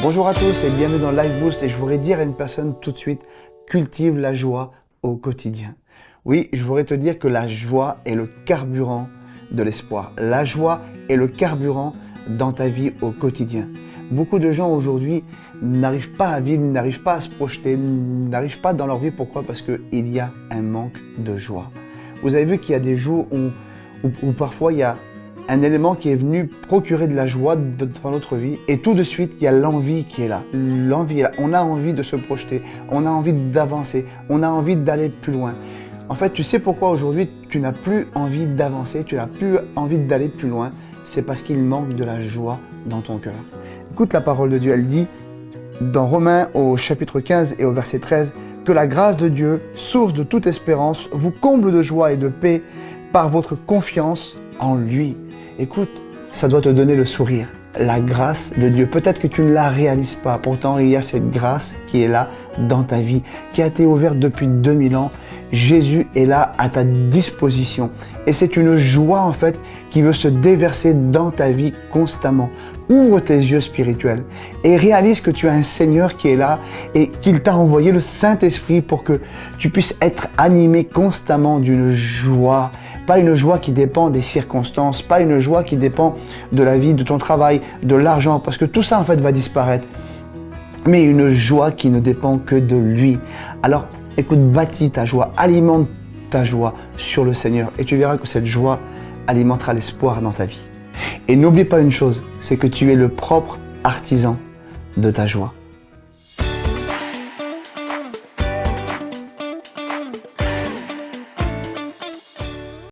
Bonjour à tous et bienvenue dans Life Boost et je voudrais dire à une personne tout de suite, cultive la joie au quotidien. Oui, je voudrais te dire que la joie est le carburant de l'espoir. La joie est le carburant dans ta vie au quotidien. Beaucoup de gens aujourd'hui n'arrivent pas à vivre, n'arrivent pas à se projeter, n'arrivent pas dans leur vie. Pourquoi? Parce qu'il y a un manque de joie. Vous avez vu qu'il y a des jours où parfois il y a un élément qui est venu procurer de la joie dans notre vie et tout de suite il y a l'envie qui est là. L'envie est là. On a envie de se projeter, on a envie d'avancer, on a envie d'aller plus loin. En fait, tu sais pourquoi aujourd'hui tu n'as plus envie d'avancer, tu n'as plus envie d'aller plus loin? C'est parce qu'il manque de la joie dans ton cœur. Écoute la parole de Dieu, elle dit dans Romains au chapitre 15 et au verset 13 que la grâce de Dieu, source de toute espérance, vous comble de joie et de paix par votre confiance en lui. Écoute, ça doit te donner le sourire. La grâce de Dieu. Peut-être que tu ne la réalises pas. Pourtant, il y a cette grâce qui est là dans ta vie, qui a été ouverte depuis 2000 ans. Jésus est là à ta disposition. Et c'est une joie en fait qui veut se déverser dans ta vie constamment. Ouvre tes yeux spirituels et réalise que tu as un Seigneur qui est là et qu'il t'a envoyé le Saint-Esprit pour que tu puisses être animé constamment d'une joie. Pas une joie qui dépend des circonstances, pas une joie qui dépend de la vie, de ton travail, de l'argent, parce que tout ça en fait va disparaître. Mais une joie qui ne dépend que de lui. Alors écoute, bâtis ta joie, alimente ta joie sur le Seigneur et tu verras que cette joie alimentera l'espoir dans ta vie. Et n'oublie pas une chose, c'est que tu es le propre artisan de ta joie.